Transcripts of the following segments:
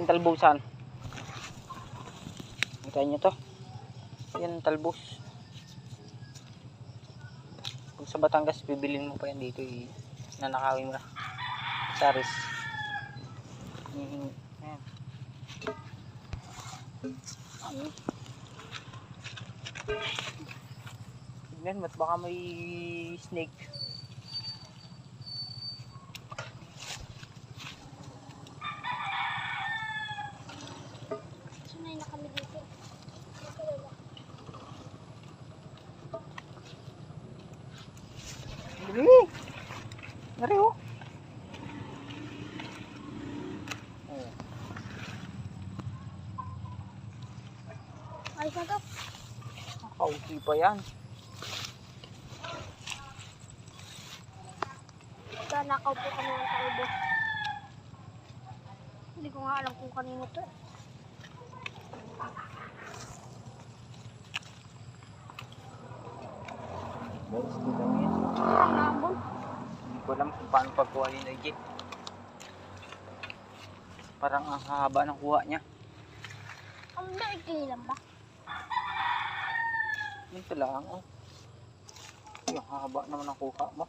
tayong talbusan. Hintayin nyo to. Yan ang talbos. Kung sa Batangas, bibilin mo pa yan dito. Nanakawin mo na. Saris. Ayan. Tignan, ba't baka may snake. Sanay na kami dito. Dali! Nari oh! Ayos na to. Kausi pa yan. Nakaw po kami ng talbos. Hindi ko nga alam kung kanino to. Guys, dito mo yan. Nabon. Hindi ko alam kung paano pagkuha ni Nigel. Parang ang haba ng kuha niya. Ang daigli lang ba? Yun lang oh. Yung haba naman ng kuha mo.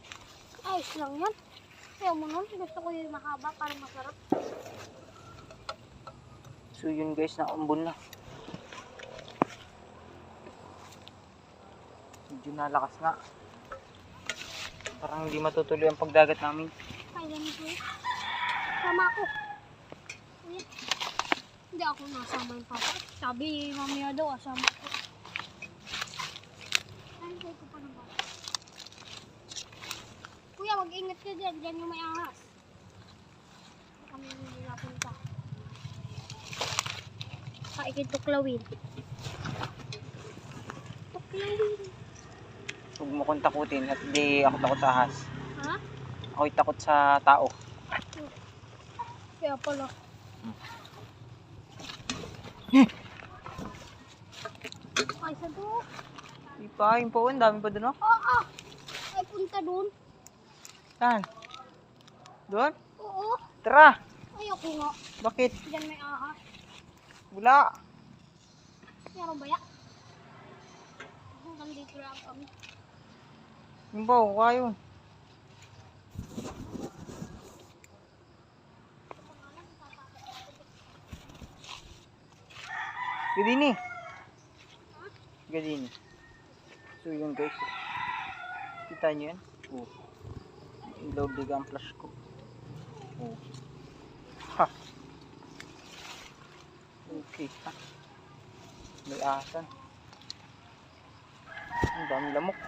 Ayos lang yan. Kaya mo nun, gusto ko yung mahaba para masarap. So yun guys, naumbon na. Medyo nalakas nga. Parang hindi matutuloy ang pagdagat namin. Ay, ganito eh. Sama ako. Ayan. Hindi ako nasama yung papa. Sabi, mamaya daw, asama ko. Ano ko pa naman? Kuya, mag-ingat ka dyan. Dyan yung may ahas. Kami hindi napunta. Kaikin tuklawin. Tuklawin. Huwag mo kong takutin at di ako takot sa ahas. Ha? Ako'y takot sa tao. Kaya pala. Ay, sa doon. Di pa, yung po, ang dami pa dun oh. Oo. Ay, punta doon. Saan? Doon? Oo. Tara! Ayoko nga. Bakit? Diyan may ahas. Wala! Meron ba yan? Hanggang dito lang kami. Yung ba, kayo. Gadini. Gadini. So yun guys. Kita nyo yan? Oh. Ilaw biga ang flash ko. Oh. Ha. Okay. Ha. May asan. Ang dami lamok.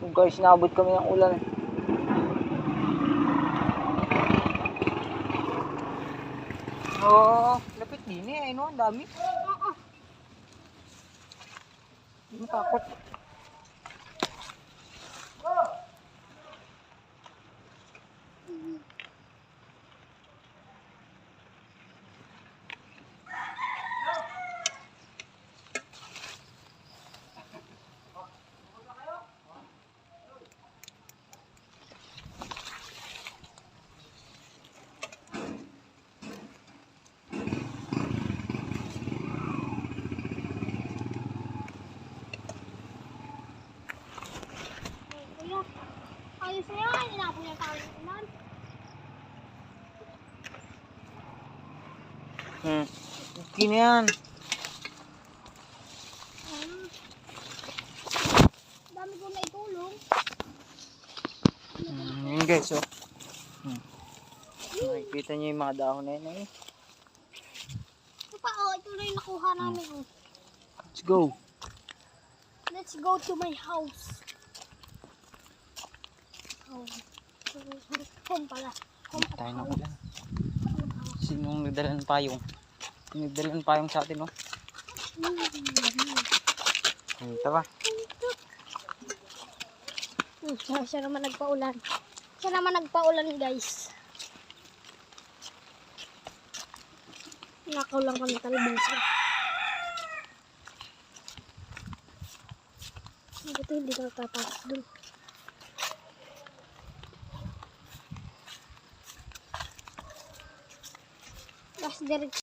So guys, naabot kami ng ulan. Oo, lapit din eh. Ano, ang dami. Hindi mo takot. Kuya, ayos na yan. Inapon niya tayo ng ulan. Okay na yan. Dami ko na itulong. Yun guys, oh. Nakikita nyo yung mga dahon na yun eh. Ito pa, oh. Ito na yung nakuha namin. Oh. Let's go. Let's go to my house. Oh. Home pala. Home at Tayo na house. ulan. Sinong nagdala ng payong? Yung nagdala ng payong sa atin, oh. Ito ba? Siya naman nagpaulan. Siya naman nagpaulan, guys. Nakaw lang kami talbasa. Buti hindi ka tatapos dun. Mas direct